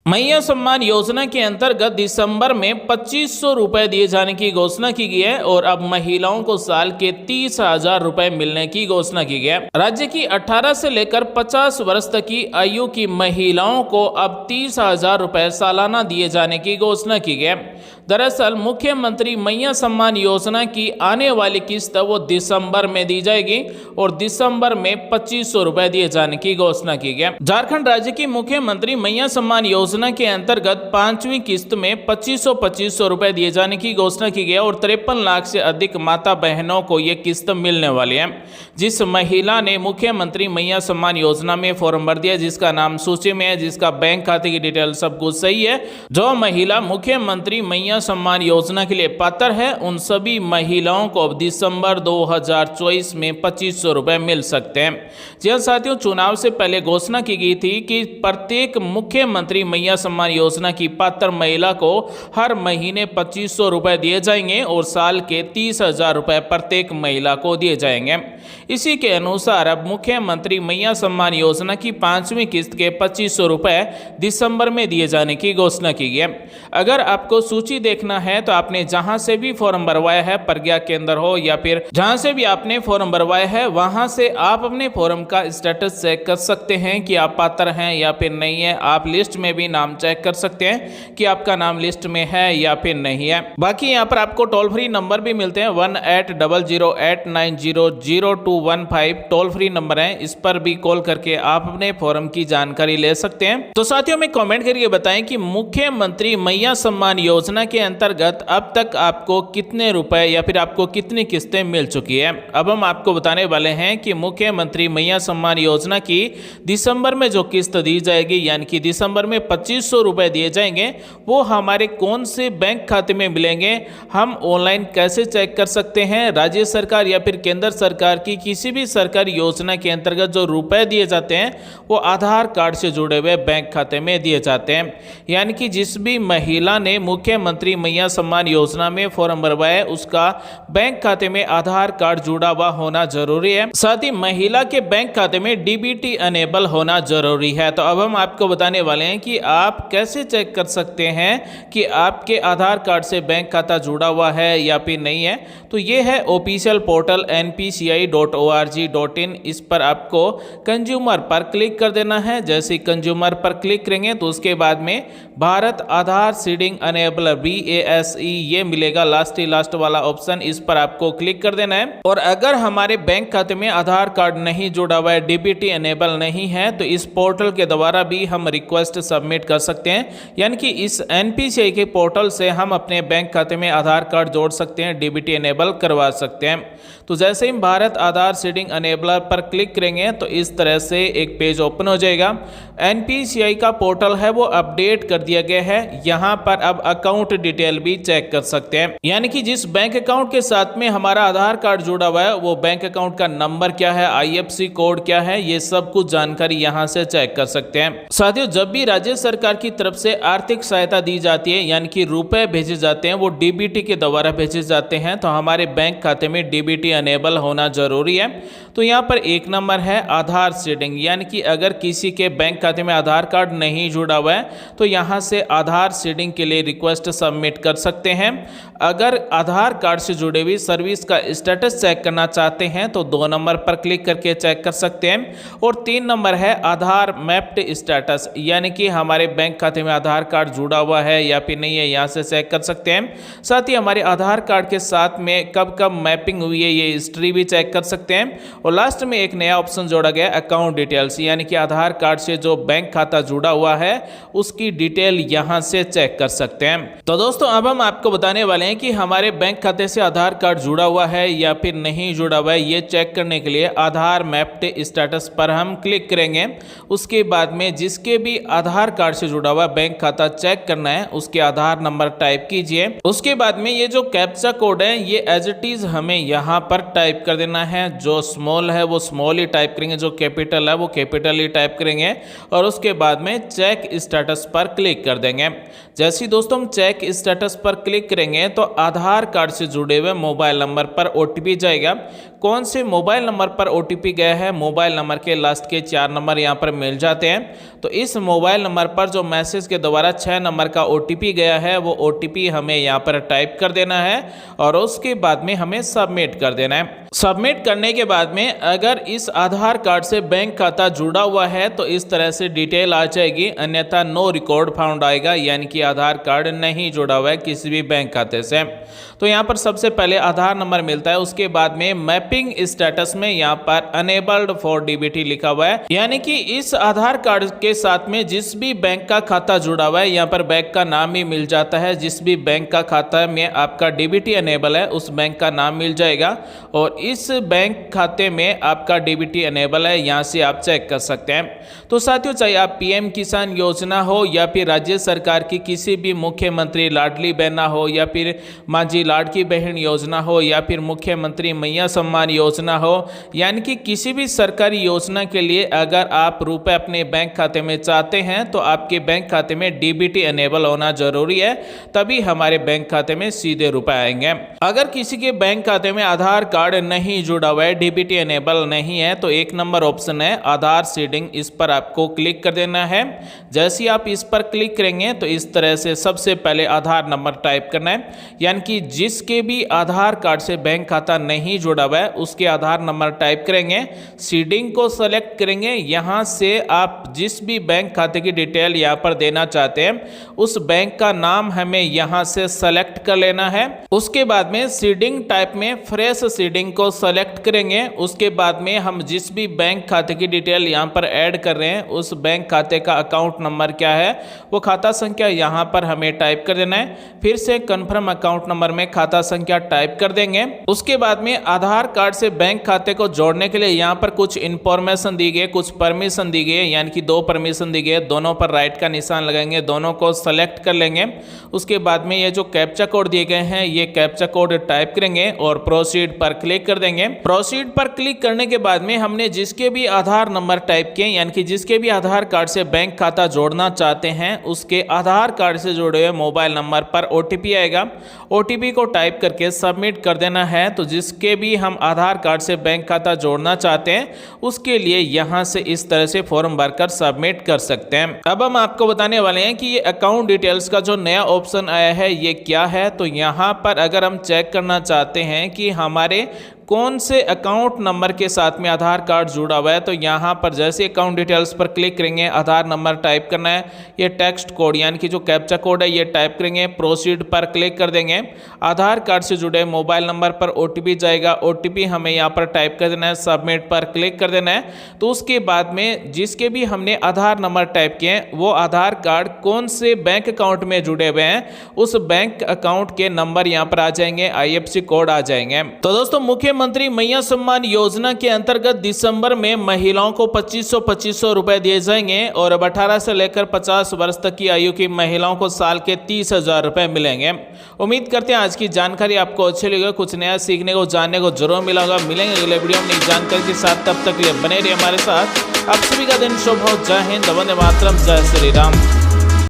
मैया सम्मान योजना के अंतर्गत दिसंबर में 2500 रुपए दिए जाने की घोषणा की गई है और अब महिलाओं को साल के 30,000 रुपए मिलने की घोषणा की गई है। राज्य की 18 से लेकर 50 वर्ष तक की आयु की महिलाओं को अब 30,000 रुपए सालाना दिए जाने की घोषणा की गई है। दरअसल मुख्यमंत्री मैया सम्मान योजना की आने वाली किस्त वो दिसंबर में दी जाएगी और दिसंबर में 2500 रुपए दिए जाने की घोषणा की गई। झारखंड राज्य की मुख्यमंत्री मैया सम्मान योजना के अंतर्गत 5वीं किस्त में 2500 रुपए दिए जाने की घोषणा की गई और 53 लाख से अधिक माता बहनों को ये किस्त मिलने वाली है। जिस महिला ने मुख्यमंत्री मैया सम्मान योजना में फॉर्म भर दिया, जिसका नाम सूची में है, जिसका बैंक खाते की डिटेल सब कुछ सही है, जो महिला मुख्यमंत्री मैया सम्मान योजना के लिए पात्र है, उन सभी महिलाओं को अब दिसंबर 2024 में 2500 रुपए मिल सकते हैं। जी हाँ साथियों, चुनाव से पहले घोषणा की गई थी कि प्रत्येक मुख्यमंत्री मैया सम्मान योजना की पात्र महिला को हर महीने 2500 रुपए दिए जाएंगे और साल के 30,000 रुपए प्रत्येक महिला को दिए जाएंगे। इसी के अनुसार अब मुख्यमंत्री मैया सम्मान योजना की 5वीं किस्त के 2500 रुपए दिसंबर में दिए जाने की घोषणा की गई है। अगर आपको सूची देखना है तो आपने जहां से भी फॉर्म भरवाया है, प्रज्ञा केंद्र हो या फिर जहां से भी आपने फॉर्म भरवाया है, वहां से आप अपने फॉर्म का स्टेटस चेक कर सकते हैं कि आप पात्र हैं या फिर नहीं है। आप लिस्ट में भी नाम चेक कर सकते हैं कि आपका नाम लिस्ट में है या फिर नहीं है। बाकी यहाँ पर आपको टोल फ्री नंबर भी मिलते हैं, 180089000215 टोल फ्री नंबर है, इस पर भी कॉल करके आप अपने फॉर्म की जानकारी ले सकते हैं। तो साथियों में कमेंट करके बताएं कि मुख्यमंत्री मैया सम्मान योजना के अंतर्गत अब तक आपको कितने रुपए या फिर आपको कितनी किस्तें मिल चुकी है। अब हम आपको बताने वाले हैं कि मुख्यमंत्री मैया सम्मान योजना की दिसंबर में जो किस्त दी जाएगी, यानी कि दिसंबर में 2500 रुपए दिए जाएंगे, वो हमारे कौन से बैंक खाते में मिलेंगे, हम ऑनलाइन कैसे चेक कर सकते हैं। राज्य सरकार या फिर केंद्र सरकार की किसी भी सरकारी योजना के अंतर्गत जो रुपए दिए जाते हैं वो आधार कार्ड से जुड़े हुए बैंक खाते में दिए जाते हैं। यानी कि जिस भी महिला ने मुख्यमंत्री मैया सम्मान योजना में फॉर्म भरवाया, उसका बैंक खाते में आधार कार्ड जुड़ा हुआ होना जरूरी है। साथ ही महिला के बैंक खाते में डीबीटी अनेबल होना जरूरी है। तो अब हम आपको बताने वाले हैं कि आप कैसे चेक कर सकते हैं कि आपके आधार कार्ड से बैंक खाता जुड़ा हुआ है या फिर नहीं है। तो ये है ऑफिशियल पोर्टल npci.org.in। इस पर आपको कंज्यूमर पर क्लिक कर देना है। जैसे ही कंज्यूमर पर क्लिक करेंगे तो उसके बाद में भारत आधार सीडिंग अनेबलर BASE ये मिलेगा, लास्ट वाला ऑप्शन, इस पर आपको क्लिक कर देना है। और अगर हमारे बैंक खाते में आधार कार्ड नहीं जुड़ा हुआ है, डीबीटी अनेबल नहीं है, तो इस पोर्टल के द्वारा भी हम रिक्वेस्ट सबमिट कर सकते हैं। यानी कि इस NPCI के पोर्टल से हम अपने बैंक खाते में आधार कार्ड जोड़ सकते हैं, डीबीटी अनेबल करवा सकते हैं। तो जैसे ही भारत आधार सीडिंग अनेबलर पर क्लिक करेंगे तो इस तरह से एक पेज ओपन हो जाएगा। NPCI का पोर्टल है वो अपडेट कर दिया गया है। यहाँ पर अब अकाउंट डिटेल भी चेक कर सकते हैं, यानी कि जिस बैंक अकाउंट के साथ में हमारा आधार कार्ड जुड़ा हुआ है वो बैंक अकाउंट का नंबर क्या है, IFSC कोड क्या है, ये सब कुछ जानकारी यहाँ से चेक कर सकते हैं। साथियों, जब भी राज्य सरकार की तरफ से आर्थिक सहायता दी जाती है, यानी कि रुपए भेजे जाते हैं, वो डीबीटी के द्वारा भेजे जाते हैं, तो हमारे बैंक खाते में डीबीटी अनेबल होना जरूरी है। तो यहाँ पर एक नंबर है आधार सीडिंग, यानी कि अगर किसी के बैंक खाते में आधार कार्ड नहीं जुड़ा हुआ है तो यहाँ से आधार सीडिंग के लिए रिक्वेस्ट सबमिट कर सकते हैं। अगर आधार कार्ड से जुड़ी हुई सर्विस का स्टेटस चेक करना चाहते हैं तो 2 नंबर पर क्लिक करके चेक कर सकते हैं। और 3 नंबर है आधार मैप्ड स्टेटस, यानी कि हमारे बैंक खाते में आधार कार्ड जुड़ा हुआ है या फिर नहीं है, यहाँ से चेक कर सकते हैं। साथ ही हमारे आधार कार्ड के साथ में कब कब मैपिंग हुई है ये हिस्ट्री भी चेक कर सकते हैं। और लास्ट में एक नया ऑप्शन जोड़ा गया अकाउंट डिटेल्स, यानी कि आधार कार्ड से जो बैंक खाता जुड़ा हुआ है उसकी डिटेल यहाँ से चेक कर सकते हैं। तो दोस्तों, अब हम आपको बताने वाले हैं कि हमारे बैंक खाते से आधार कार्ड जुड़ा हुआ है या फिर नहीं जुड़ा हुआ है। ये चेक करने के लिए आधार मैप्ड स्टेटस पर हम क्लिक करेंगे। उसके बाद में जिसके भी आधार कार्ड से जुड़ा हुआ बैंक खाता चेक करना है उसके आधार नंबर टाइप कीजिए। उसके बाद में ये जो कैप्चा कोड है ये एज इट इज हमें यहाँ पर टाइप कर देना है। जो स्मॉल है वो स्मॉल ही टाइप करेंगे, जो कैपिटल है वो कैपिटल ही टाइप करेंगे और उसके बाद में चेक स्टेटस पर क्लिक कर देंगे। जैसे ही दोस्तों हम चेक स्टेटस पर क्लिक करेंगे तो आधार कार्ड से जुड़े हुए मोबाइल नंबर पर OTP जाएगा। कौन से मोबाइल नंबर पर OTP गया है, मोबाइल नंबर के लास्ट के 4 नंबर यहाँ पर मिल जाते हैं। तो इस मोबाइल नंबर पर जो मैसेज के द्वारा 6 नंबर का OTP गया है वो OTP हमें यहाँ पर टाइप कर देना है और उसके बाद में हमें सबमिट कर देना है। सबमिट करने के बाद में अगर इस आधार कार्ड से बैंक खाता जुड़ा हुआ है तो इस तरह से डिटेल आ जाएगी, अन्यथा नो रिकॉर्ड फाउंड आएगा, यानी कि आधार कार्ड नहीं जुड़ा हुआ है किसी भी बैंक खाते से। तो यहाँ पर सबसे पहले आधार नंबर मिलता है, उसके बाद में मैपिंग स्टेटस में यहाँ पर अनेबल्ड फॉर DBT लिखा हुआ है, यानी कि इस आधार कार्ड के साथ में जिस भी बैंक का खाता जुड़ा हुआ है यहाँ पर बैंक का नाम ही मिल जाता है। जिस भी बैंक का खाता में आपका DBT अनेबल है उस बैंक का नाम मिल जाएगा और इस बैंक खाते में आपका DBT अनेबल है, यहाँ से आप चेक कर सकते हैं। तो साथियों, चाहे आप PM किसान योजना हो या फिर राज्य सरकार की किसी भी मुख्यमंत्री लाडली बहना हो या फिर मांझी लाडकी बहन योजना हो या फिर मुख्यमंत्री मैया सम्मान योजना हो, यानी कि किसी भी सरकारी योजना के लिए अगर आप रुपए अपने बैंक खाते में चाहते हैं तो आपके बैंक खाते में DBT अनेबल होना जरूरी है, तभी हमारे बैंक खाते में सीधे रुपए आएंगे। अगर किसी के बैंक खाते में आधार कार्ड नहीं जुड़ा हुआ है, DBT अनेबल नहीं है, तो एक नंबर ऑप्शन है आधार सीडिंग, इस पर आपको क्लिक कर देना है। जैसे ही आप इस पर क्लिक करेंगे तो इस तरह से सबसे पहले आधार नंबर टाइप करना है, यानी कि जिसके भी आधार कार्ड से बैंक खाता नहीं जुड़ा हुआ है उसके आधार नंबर टाइप करेंगे, सीडिंग को सेलेक्ट करेंगे। यहाँ से आप जिस भी बैंक खाते की डिटेल यहाँ पर देना चाहते हैं उस बैंक का नाम हमें यहाँ से सेलेक्ट कर लेना है। उसके बाद में सीडिंग टाइप में फ्रेश सीडिंग को सेलेक्ट करेंगे। उसके बाद में हम जिस भी बैंक खाते की डिटेल यहाँ पर ऐड कर रहे हैं उस बैंक खाते का अकाउंट नंबर क्या है वो खाता संख्या यहाँ पर हमें टाइप कर देना है। फिर से कन्फर्म अकाउंट नंबर में खाता संख्या टाइप कर देंगे। उसके बाद में आधार कार्ड से बैंक खाते को जोड़ने के लिए यहाँ पर कुछ इंफॉर्मेशन दी गई, कुछ परमिशन दी गई, यानी कि 2 परमिशन दी गई, दोनों पर राइट का निशान लगाएंगे, दोनों को सेलेक्ट कर लेंगे। उसके बाद में ये जो कैप्चा कोड दिए गए हैं ये कैप्चा कोड टाइप करेंगे और प्रोसीड पर क्लिक कर देंगे। प्रोसीड पर क्लिक करने के बाद में हमने जिसके भी आधार नंबर टाइप किए, यानी कि जिसके भी आधार कार्ड से बैंक खाता जोड़ना चाहते हैं उसके आधार कार्ड से जुड़े हुए मोबाइल नंबर पर OTP आएगा। OTP को टाइप करके सबमिट कर देना है। तो जिसके भी हम आधार कार्ड से बैंक खाता जोड़ना चाहते हैं उसके लिए यहाँ से इस तरह से फॉर्म भरकर सबमिट कर सकते हैं। अब हम आपको बताने वाले हैं कि ये अकाउंट डिटेल्स का जो नया ऑप्शन आया है ये क्या है। तो यहाँ पर अगर हम चेक करना चाहते हैं कि हमारे कौन से अकाउंट नंबर के साथ में आधार कार्ड जुड़ा हुआ है, तो यहाँ पर जैसे अकाउंट डिटेल्स पर क्लिक करेंगे आधार नंबर टाइप करना है, ये टेक्स्ट कोड यानी कि जो कैप्चा कोड है ये टाइप करेंगे, प्रोसीड पर क्लिक कर देंगे। आधार कार्ड से जुड़े मोबाइल नंबर पर OTP जाएगा, OTP हमें यहाँ पर टाइप कर देना है, सबमिट पर क्लिक कर देना है। तो उसके बाद में जिसके भी हमने आधार नंबर टाइप किए हैं वो आधार कार्ड कौन से बैंक अकाउंट में जुड़े हुए हैं उस बैंक अकाउंट के नंबर यहाँ पर आ जाएंगे, IFSC कोड आ जाएंगे। तो दोस्तों, मुख्यमंत्री मैया सम्मान योजना के अंतर्गत दिसंबर में महिलाओं को 2500 रुपए दिए जाएंगे और अब 18 से लेकर 50 वर्ष तक की आयु की महिलाओं को साल के 30,000 रुपए मिलेंगे। उम्मीद करते हैं आज की जानकारी आपको अच्छी लगी, कुछ नया सीखने को जानने को जरूर मिला होगा। मिलेंगे अगले वीडियो में नई जानकारी के साथ, तब तक के लिए बने रहिए हमारे साथ। आप सभी का दिन शुभ हो। जय हिंद, वंदे मातरम, जय श्री राम।